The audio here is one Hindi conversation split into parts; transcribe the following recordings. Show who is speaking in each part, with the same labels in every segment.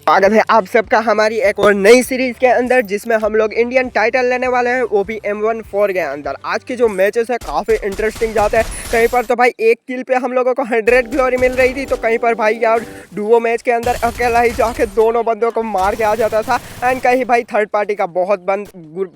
Speaker 1: स्वागत है आप सबका हमारी एक और नई सीरीज के अंदर, जिसमें हम लोग इंडियन टाइटल लेने वाले हैं, वो भी M14 के अंदर। आज के जो मैचेस है काफ़ी इंटरेस्टिंग जाते हैं। कहीं पर तो भाई एक किल पे हम लोगों को 100 ग्लोरी मिल रही थी, तो कहीं पर भाई यार डुओ मैच के अंदर अकेला ही जाके दोनों बंदों को मार के आ जाता था। एंड कहीं भाई थर्ड पार्टी का बहुत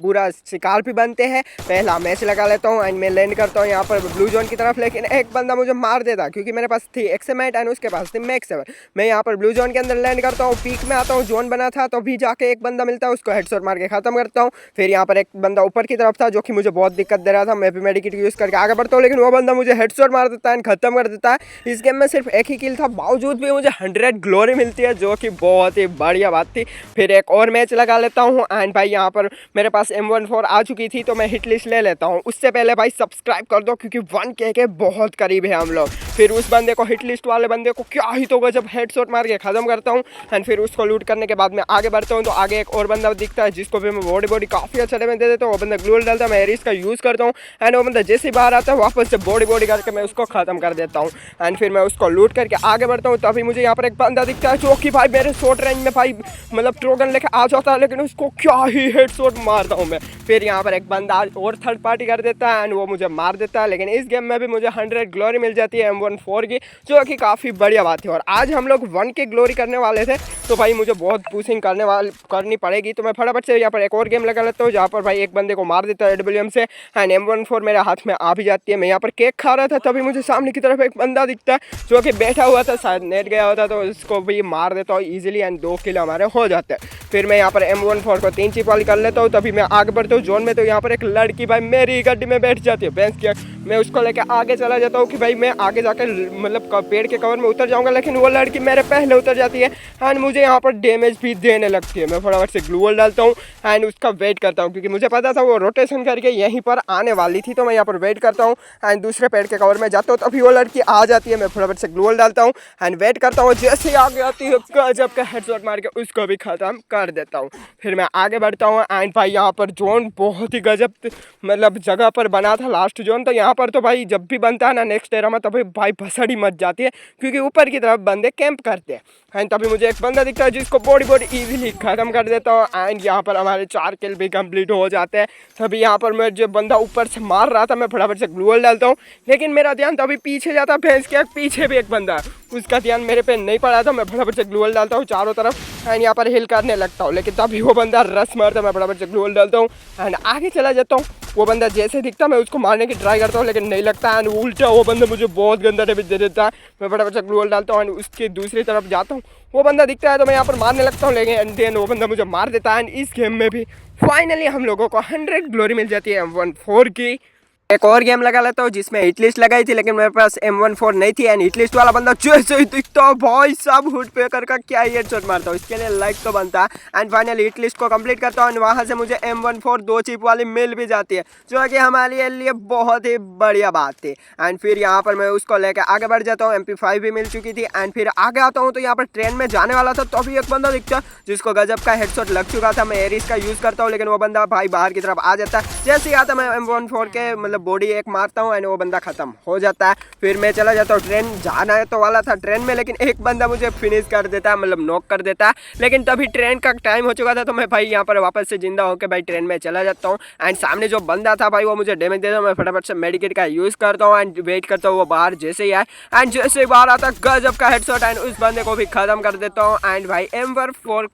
Speaker 1: बुरा शिकार भी बनते हैं। पहला मैच लगा लेता हूँ एंड मैं लैंड करता हूँ यहाँ पर ब्लू जोन की तरफ, लेकिन एक बंदा मुझे मार देता क्योंकि मेरे पास थी एक्समेट एंड उसके पास थी मैक्स 7। मैं यहाँ पर ब्लू जोन के अंदर लैंड करता हूँ, पीक में आता हूँ, जोन बना था तो भी जाके एक बंदा मिलता है, उसको हेडशॉट मार के खत्म करता हूँ। फिर यहाँ पर एक बंदा ऊपर की तरफ था जो कि मुझे बहुत दिक्कत दे रहा था। मैं भी मेडिकेट यूज़ करके आगे बढ़ता हूँ, लेकिन वो बंदा मुझे हेडशॉट मार देता है, खत्म कर देता है। इस गेम में सिर्फ एक ही किल था, बावजूद भी मुझे 100 ग्लोरी मिलती है, जो कि बहुत ही बढ़िया बात थी। फिर एक और मैच लगा लेता हूँ एंड भाई यहाँ पर मेरे पास M14 आ चुकी थी, तो मैं हिट लिस्ट ले लेता हूँ। उससे पहले भाई सब्सक्राइब कर दो, क्योंकि 1K के बहुत करीब है हम लोग। फिर उस बंदे को, हिट लिस्ट वाले बंदे को क्या ही तो गजब हेडशॉट मार के खत्म करता हूँ। एंड फिर उसको लूट करने के बाद मैं आगे बढ़ता हूँ, तो आगे एक और बंदा दिखता है जिसको भी मैं बॉडी काफ़ी अच्छा डैमेज दे देता हूँ। वो बंदा ग्लूअल डालता है, मैं एरिस का यूज़ करता हूँ एंड वो बंदा जैसे ही बाहर आता है वापस से बॉडी करके मैं उसको खत्म कर देता हूँ। एंड फिर मैं उसको लूट करके आगे बढ़ता हूँ। तभी मुझे यहाँ पर एक बंदा दिखता है जो कि भाई मेरे शॉर्ट रेंज में भाई मतलब ट्रोगन लेके आ जाता है, लेकिन उसको क्या ही हेडशॉट मारता हूँ मैं। फिर यहाँ पर एक बंदा और थर्ड पार्टी कर देता है एंड वो मुझे मार देता है, लेकिन इस गेम में भी मुझे 100 ग्लोरी मिल जाती है M14 की, जो कि काफ़ी बढ़िया बात है। और आज हम लोग 1K ग्लोरी करने वाले थे, तो भाई मुझे बहुत पुशिंग करनी पड़ेगी। तो मैं फटाफट से यहाँ पर एक और गेम लगा लेता हूँ, जहाँ पर भाई एक बंदे को मार देता है AWM से एंड M14 मेरे हाथ में आ भी जाती है। मैं यहाँ पर केक खा रहा था, तभी मुझे सामने की तरफ एक बंदा दिखता है जो कि बैठा हुआ था, शायद नेट गया होता, तो उसको भी मार देता हूँ ईजिली एंड 2 किल हमारे हो जाते हैं। फिर मैं यहाँ पर M14 को 3 चिप वाली कर लेता हूँ। तभी मैं आगे बढ़ता हूँ जोन में, तो यहाँ पर एक लड़की भाई मेरी गड्डी में बैठ जाती है भैंस की। मैं उसको लेकर आगे चला जाता हूँ कि भाई मैं आगे जाकर मतलब पेड़ के कवर में उतर जाऊँगा, लेकिन वो लड़की मेरे पहले उतर जाती है एंड मुझे यहाँ पर डैमेज भी देने लगती है। मैं फटाफट से ग्लूअल डालता हूँ एंड उसका वेट करता हूँ, क्योंकि मुझे पता था वो रोटेशन करके यहीं पर आने वाली थी। तो मैं यहाँ पर वेट करता हूँ एंड दूसरे पेड़ के कवर में जाता हूँ, तभी वो लड़की आ जाती है। मैं फटाफट से ग्लूअल डालता हूँ एंड वेट करता हूँ, जैसे ही आगे आती है गजब का हेडशॉट मार के उसको भी ख़त्म कर देता हूँ। फिर मैं आगे बढ़ता हूँ एंड भाई यहाँ पर जोन बहुत ही गजब मतलब जगह पर बना था, लास्ट जोन। तो यहाँ पर तो भाई जब भी बनता है ना नेक्स्ट एरा में, तभी भाई भसड़ी मच जाती है, क्योंकि ऊपर की तरफ बंदे कैंप करते हैं। एंड तभी मुझे एक बंदा दिखता है जिसको बॉडी इजीली खत्म कर देता हूँ एंड यहाँ पर हमारे 4 किल भी कंप्लीट हो जाते हैं। तभी यहाँ पर मैं जो बंदा ऊपर से मार रहा था, मैं फटाफट से ग्लूअल डालता हूँ, लेकिन मेरा ध्यान तभी पीछे जाता है। भैंस के पीछे भी एक बंदा है, उसका ध्यान मेरे पे नहीं पड़ा था। मैं फटाफट से ग्लूअल डालता हूँ चारों तरफ एंड यहाँ पर हिल करने लगता हूँ, लेकिन तभी वो बंदा रस मारता है। मैं फटाफट से ग्लूअल डालता हूँ एंड आगे चला जाता हूँ। वो बंदा जैसे दिखता मैं उसको मारने की ट्राई करता हूँ, लेकिन नहीं लगता एंड उल्टा वो बंदा मुझे बहुत गंदा डैमेज दे देता है। मैं फटाफट से ग्लूअल डालता हूँ एंड उसकी दूसरी तरफ जाता हूँ। वो बंदा दिखता है तो मैं यहाँ पर मारने लगता हूँ, लेकिन देन वो बंदा मुझे मार देता है एंड इस गेम में भी फाइनली हम लोगों को 100 ग्लोरी मिल जाती है M14 की। एक और गेम लगा लेता हूँ जिसमें हिट लिस्ट लगाई थी, लेकिन मेरे पास M14 नहीं थी एंड हिट लिस्ट वाला बंदा जैसे ही दिखता है भाई सब हुड पे कर क्या ही हेडशॉट मारता हूँ। इसके लिए लाइक तो बनता है एंड फाइनली हिट लिस्ट को कंप्लीट करता हूँ एंड वहाँ से मुझे M14 2 चिप वाली मिल भी जाती है, जो कि हमारे लिए बहुत ही बढ़िया बात थी। एंड फिर यहाँ पर मैं उसको लेकर आगे बढ़ जाता हूँ। MP5 भी मिल चुकी थी एंड फिर आगे आता हूँ, तो यहाँ पर ट्रेन में जाने वाला था, तो अभी एक बंदा दिखता जिसको गजब का हेडशॉट लग चुका था। मैं एरिस का यूज़ करता हूँ, लेकिन वो बंदा भाई बाहर की तरफ आ जाता है। जैसे ही आता मैं M14 के मतलब बॉडी एक मारता हूँ एंड वो बंदा खत्म हो जाता है। फिर मैं चला जाता हूँ, ट्रेन जाना तो वाला था ट्रेन में, लेकिन एक बंदा मुझे फिनिश कर देता है, मतलब नॉक कर देता है। लेकिन तभी ट्रेन का टाइम हो चुका था, तो मैं भाई यहाँ पर वापस से जिंदा होकर भाई ट्रेन में चला जाता हूँ एंड सामने जो बंदा था भाई वो मुझे डैमेज देता है। मैं फटाफट से मेडिकेट का यूज़ करता हूँ एंड वेट करता हूँ वो बाहर जैसे ही आए एंड जैसे ही बाहर आता गजब का हेडशॉट एंड उस बंदे को भी खत्म कर देता हूँ। एंड भाई M14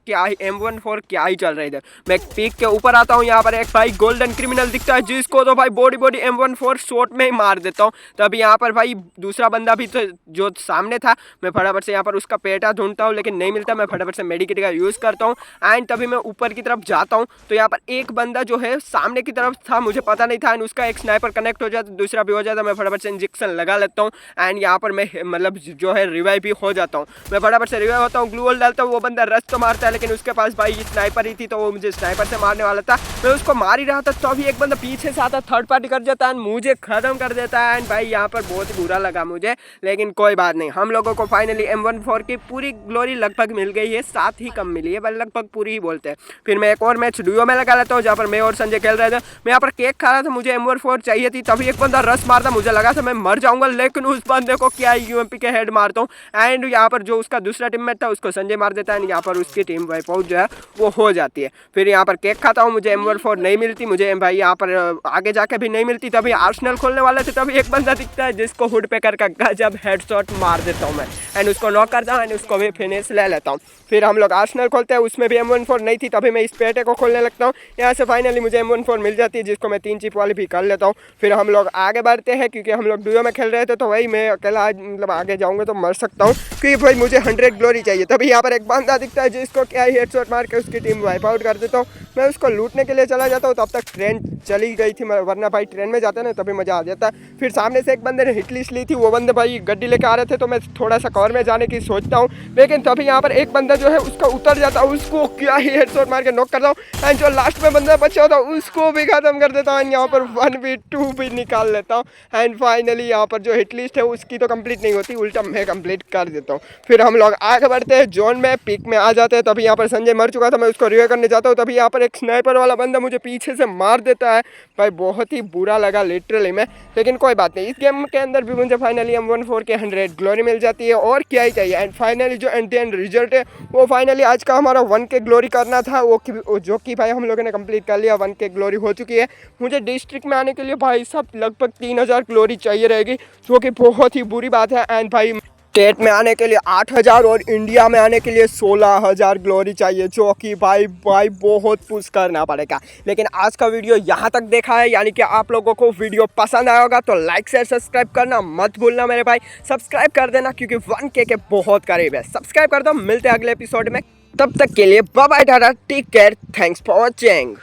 Speaker 1: क्या ही चल रहे थे। मैं पीक के ऊपर आता हूँ, यहाँ पर एक भाई गोल्डन क्रिमिनल दिखता है जिसको तो भाई बॉडी M14 शॉट में ही मार देता हूँ। तभी यहाँ पर भाई दूसरा बंदा भी तो जो सामने था, मैं फटाफट से यहाँ पर उसका पेटा ढूंढता हूँ, लेकिन नहीं मिलता। मैं फटाफट से मेडिकेट का यूज़ करता हूँ एंड तभी मैं ऊपर की तरफ जाता हूँ, तो यहाँ पर एक बंदा जो है सामने की तरफ था, मुझे पता नहीं था एंड उसका एक स्नाइपर कनेक्ट हो जाता, दूसरा भी हो जाता। मैं फटाफट से इंजेक्शन लगा लेता हूँ एंड यहाँ पर मैं मतलब जो है रिवाइव भी हो जाता हूँ। मैं फटाफट से रिवाइव होता हूँ, ग्लूअल डालता हूँ। वो बंदा रश तो मारता है, लेकिन उसके पास भाई स्नाइपर ही थी, तो वो मुझे स्नाइपर से मारने वाला था। मैं उसको मार ही रहा था, तो अभी एक बंदा पीछे से आता, थर्ड पार्टी कर जाता राजस्थान मुझे ख़त्म कर देता है। एंड भाई यहाँ पर बहुत ही बुरा लगा मुझे, लेकिन कोई बात नहीं, हम लोगों को फाइनली M14 की पूरी ग्लोरी लगभग मिल गई है, साथ ही कम मिली है, पर लगभग पूरी ही बोलते हैं। फिर मैं एक और मैच डुओ में लगा लेता हूँ जहाँ पर मैं और संजय खेल रहे थे। मैं यहाँ पर केक खा रहा था, मुझे M14 चाहिए थी, तभी एक बंदा रस मारता, मुझे लगा था मैं मर जाऊंगा, लेकिन उस बंदे को क्या UMP के हेड मारता हूँ। एंड यहाँ पर जो उसका दूसरा टीममेट था उसको संजय मार देता है, यहाँ पर उसकी टीम वाइप आउट जो है वो हो जाती है। फिर यहाँ पर केक खाता हूँ, मुझे M14 नहीं मिलती, मुझे भाई यहाँ पर आगे जाके भी नहीं मिलती। तभी आर्सेनल खोलने वाले थे, तभी एक बंदा दिखता है जिसको हुड पे कर गजब हेडशॉट मार देता हूँ मैं, एंड उसको नॉक करता हूँ एंड उसको भी फिनिश ले लेता हूँ। फिर हम लोग आर्सेनल खोलते हैं, उसमें भी M14 नहीं थी, तभी मैं इस पेटे को खोलने लगता हूँ। यहाँ से फाइनली मुझे M14 मिल जाती है, जिसको मैं 3 चिप वाली भी कर लेता हूँ। फिर हम लोग आगे बढ़ते हैं, क्योंकि हम लोग डुओ में खेल रहे थे, तो वही मैं अकेला आज मतलब आगे जाऊँगा तो मर सकता हूँ, क्योंकि भाई मुझे 100 ग्लोरी चाहिए। तभी यहाँ पर एक बंदा दिखता है जिसको क्या ही हेडशॉट मार के उसकी टीम वाइप आउट कर देता हूँ। मैं उसको लूटने के लिए चला जाता हूँ, तब तक ट्रेन चली गई थी, वरना भाई ट्रेन में जाता ना तभी मज़ा आ जाता। फिर सामने से एक बंदे ने हिट लिस्ट ली थी, वो बंदे भाई गड्डी लेकर आ रहे थे, तो मैं थोड़ा सा कवर में जाने की सोचता हूँ, लेकिन तभी यहाँ पर एक बंदा जो है उसका उतर जाता है, उसको क्या ही हेडशॉट मार के नॉक करता हूँ। एंड जो लास्ट में बंदा बचा होता है उसको भी खत्म कर देता हूँ, यहाँ पर 1v2 भी निकाल लेता हूँ। एंड फाइनली यहाँ पर जो हिट लिस्ट है उसकी तो कंप्लीट नहीं होती, उल्टा मैं कंप्लीट कर देता हूँ। फिर हम लोग आगे बढ़ते हैं, जोन में पीक में आ जाते हैं। तभी यहाँ पर संजय मर चुका था, मैं उसको रिवाइव करने जाता हूँ, तभी यहाँ पर एक स्नाइपर वाला बंदा मुझे पीछे से मार देता है। भाई बहुत ही बुरा लगा लिटरली में, लेकिन कोई बात नहीं, इस गेम के अंदर भी मुझे फाइनली M14 के 100 ग्लोरी मिल जाती है, और क्या ही चाहिए। एंड फाइनली जो एंड रिजल्ट है वो फाइनली आज का हमारा 1K ग्लोरी करना था, वो जो कि भाई हम लोगों ने कंप्लीट कर लिया, 1K ग्लोरी हो चुकी है। मुझे डिस्ट्रिक्ट में आने के लिए भाई सब लगभग 3000 ग्लोरी चाहिए रहेगी, जो कि बहुत ही बुरी बात है। एंड भाई स्टेट में आने के लिए 8000 और इंडिया में आने के लिए 16000 ग्लोरी चाहिए, जो कि भाई बहुत पुश करना पड़ेगा। लेकिन आज का वीडियो यहाँ तक देखा है, यानी कि आप लोगों को वीडियो पसंद आया होगा, तो लाइक शेयर सब्सक्राइब करना मत भूलना मेरे भाई, सब्सक्राइब कर देना, क्योंकि 1K के बहुत करीब है। सब्सक्राइब कर दो, मिलते हैं अगले एपिसोड में, तब तक के लिए बाय बाय टाटा, take care, thanks for watching.